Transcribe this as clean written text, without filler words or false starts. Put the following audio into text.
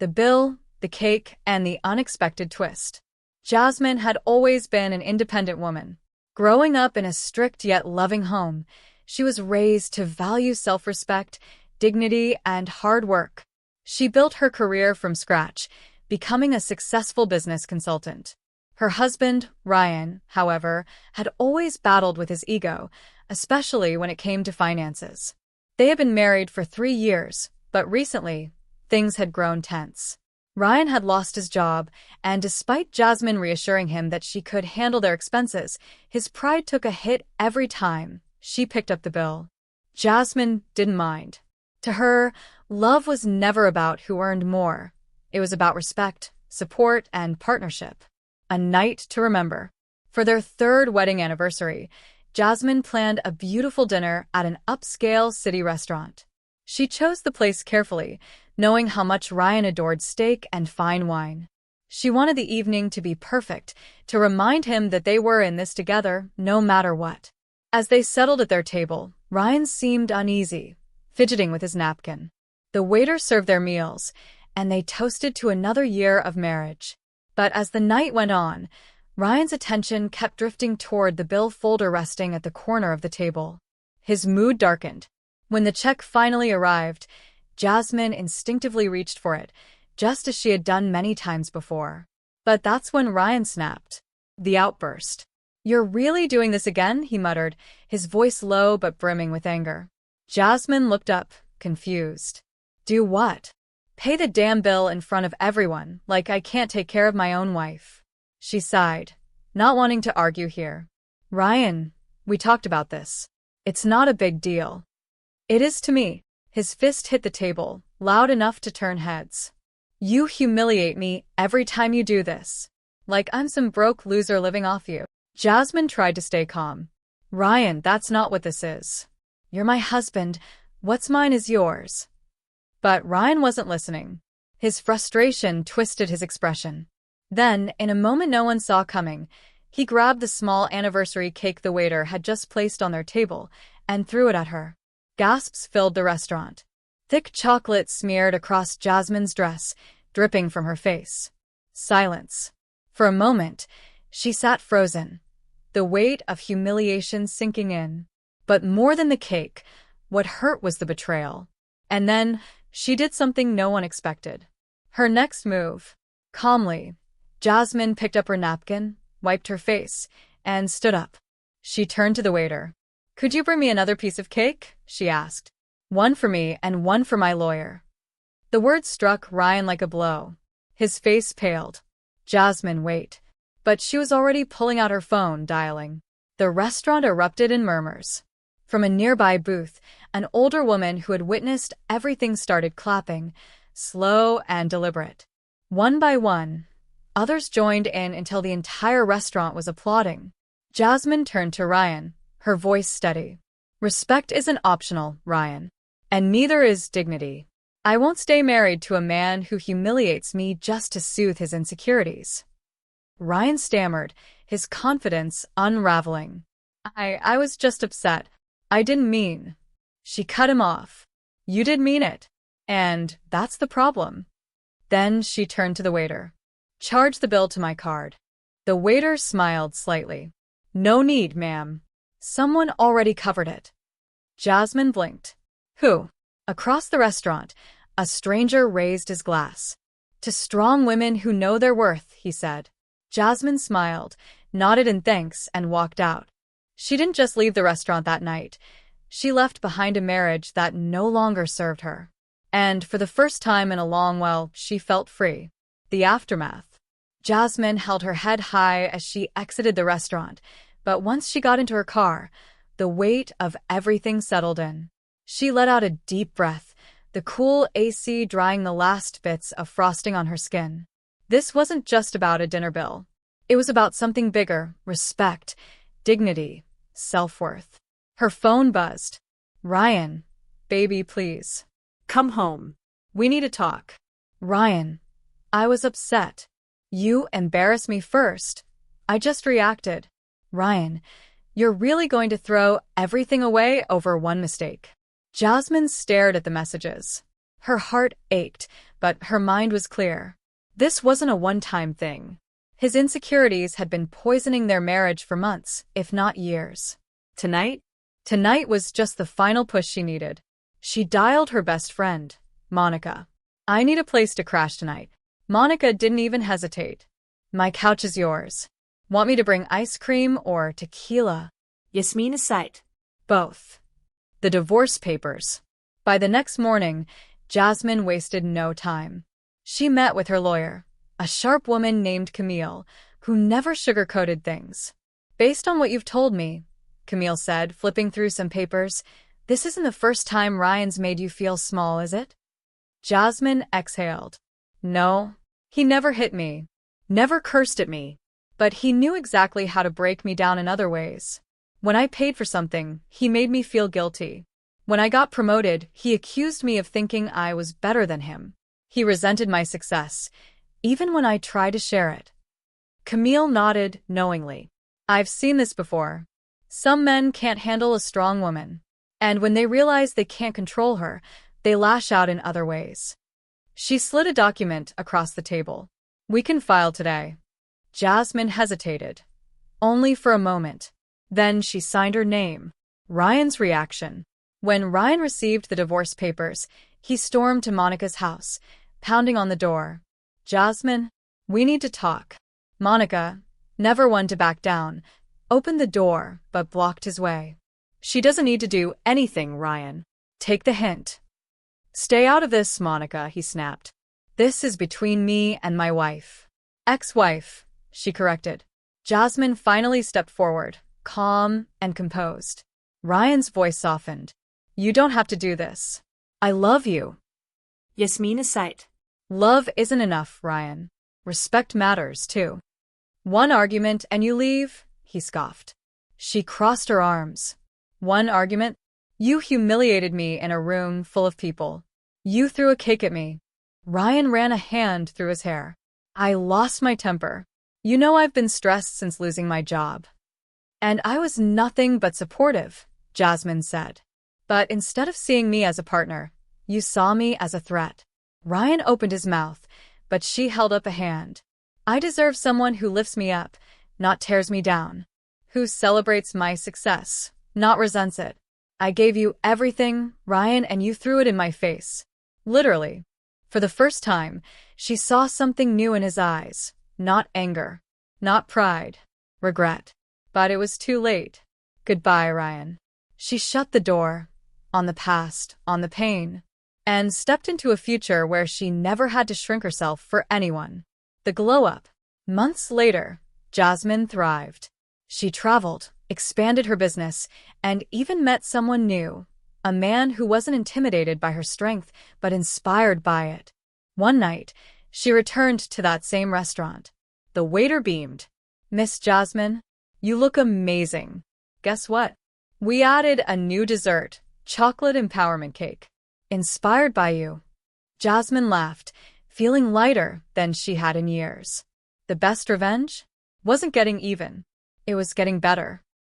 The bill, the cake, and the unexpected twist. Jasmine had always been an independent woman. Growing up in a strict yet loving home, she was raised to value self-respect, dignity, and hard work. She built her career from scratch, becoming a successful business consultant. Her husband, Ryan, however, had always battled with his ego, especially when it came to finances. They had been married for 3 years, but recently, things had grown tense. Ryan had lost his job, and despite Jasmine reassuring him that she could handle their expenses, his pride took a hit every time she picked up the bill. Jasmine didn't mind. To her, love was never about who earned more. It was about respect, support, and partnership. A night to remember. For their 3rd wedding anniversary, Jasmine planned a beautiful dinner at an upscale city restaurant. She chose the place carefully, knowing how much Ryan adored steak and fine wine. She wanted the evening to be perfect, to remind him that they were in this together, no matter what. As they settled at their table, Ryan seemed uneasy, fidgeting with his napkin. The waiter served their meals, and they toasted to another year of marriage. But as the night went on, Ryan's attention kept drifting toward the bill folder resting at the corner of the table. His mood darkened. When the check finally arrived, Jasmine instinctively reached for it, just as she had done many times before. But that's when Ryan snapped. The outburst. "You're really doing this again?" he muttered, his voice low but brimming with anger. Jasmine looked up, confused. "Do what?" "Pay the damn bill in front of everyone, like I can't take care of my own wife." She sighed, not wanting to argue here. "Ryan, we talked about this. It's not a big deal." "It is to me." His fist hit the table, loud enough to turn heads. "You humiliate me every time you do this. Like I'm some broke loser living off you." Jasmine tried to stay calm. "Ryan, that's not what this is. You're my husband. What's mine is yours." But Ryan wasn't listening. His frustration twisted his expression. Then, in a moment no one saw coming, he grabbed the small anniversary cake the waiter had just placed on their table and threw it at her. Gasps filled the restaurant. Thick chocolate smeared across Jasmine's dress, dripping from her face. Silence. For a moment, she sat frozen, the weight of humiliation sinking in. But more than the cake, what hurt was the betrayal. And then, she did something no one expected. Her next move. Calmly, Jasmine picked up her napkin, wiped her face, and stood up. She turned to the waiter. "Could you bring me another piece of cake?" she asked. "One for me and one for my lawyer." The word struck Ryan like a blow. His face paled. "Jasmine, wait." But she was already pulling out her phone, dialing. The restaurant erupted in murmurs. From a nearby booth, an older woman who had witnessed everything started clapping, slow and deliberate. One by one, others joined in until the entire restaurant was applauding. Jasmine turned to Ryan, her voice steady. "Respect isn't optional, Ryan. And neither is dignity. I won't stay married to a man who humiliates me just to soothe his insecurities." Ryan stammered, his confidence unraveling. I was just upset. I didn't mean." She cut him off. "You did mean it. And that's the problem." Then she turned to the waiter. "Charge the bill to my card." The waiter smiled slightly. "No need, ma'am. Someone already covered it." Jasmine blinked. "Who?" Across the restaurant, a stranger raised his glass. "To strong women who know their worth," he said. Jasmine smiled, nodded in thanks, and walked out. She didn't just leave the restaurant that night. She left behind a marriage that no longer served her. And for the first time in a long while, she felt free. The aftermath. Jasmine held her head high as she exited the restaurant, but once she got into her car, the weight of everything settled in. She let out a deep breath, the cool AC drying the last bits of frosting on her skin. This wasn't just about a dinner bill. It was about something bigger: respect, dignity, self-worth. Her phone buzzed. "Ryan, baby, please. Come home. We need to talk." "Ryan, I was upset. You embarrassed me first. I just reacted." "Ryan, you're really going to throw everything away over one mistake?" Jasmine stared at the messages. Her heart ached, but her mind was clear. This wasn't a one-time thing. His insecurities had been poisoning their marriage for months, if not years. Tonight was just the final push she needed. She dialed her best friend, Monica. "I need a place to crash tonight." Monica didn't even hesitate. "My couch is yours. Want me to bring ice cream or tequila?" Jasmine sighed. "Both." The divorce papers. By the next morning, Jasmine wasted no time. She met with her lawyer, a sharp woman named Camille, who never sugarcoated things. "Based on what you've told me," Camille said, flipping through some papers, "this isn't the first time Ryan's made you feel small, is it?" Jasmine exhaled. "No, he never hit me, never cursed at me, but he knew exactly how to break me down in other ways. When I paid for something, he made me feel guilty. When I got promoted, he accused me of thinking I was better than him. He resented my success, even when I tried to share it." Camille nodded knowingly. "I've seen this before. Some men can't handle a strong woman, and when they realize they can't control her, they lash out in other ways." She slid a document across the table. "We can file today." Jasmine hesitated, only for a moment. Then she signed her name. Ryan's reaction. When Ryan received the divorce papers, he stormed to Monica's house, pounding on the door. "Jasmine, we need to talk." Monica, never one to back down, opened the door but blocked his way. "She doesn't need to do anything, Ryan. Take the hint." "Stay out of this, Monica," he snapped. "This is between me and my wife." "Ex-wife," she corrected. Jasmine finally stepped forward, calm and composed. Ryan's voice softened. "You don't have to do this. I love you." Jasmine sighed. "Love isn't enough, Ryan. Respect matters, too." "One argument and you leave?" he scoffed. She crossed her arms. "One argument? You humiliated me in a room full of people. You threw a cake at me." Ryan ran a hand through his hair. "I lost my temper. You know I've been stressed since losing my job." "And I was nothing but supportive," Jasmine said. "But instead of seeing me as a partner, you saw me as a threat." Ryan opened his mouth, but she held up a hand. "I deserve someone who lifts me up, not tears me down. Who celebrates my success, not resents it. I gave you everything, Ryan, and you threw it in my face." Literally. For the first time, she saw something new in his eyes. Not anger, not pride, regret. But it was too late. "Goodbye, Ryan." She shut the door, on the past, on the pain, and stepped into a future where she never had to shrink herself for anyone. The glow-up. Months later, Jasmine thrived. She traveled, expanded her business, and even met someone new, a man who wasn't intimidated by her strength, but inspired by it. One night, she returned to that same restaurant. The waiter beamed. "Miss Jasmine, you look amazing. Guess what? We added a new dessert, chocolate empowerment cake. Inspired by you." Jasmine laughed, feeling lighter than she had in years. The best revenge? Wasn't getting even. It was getting better.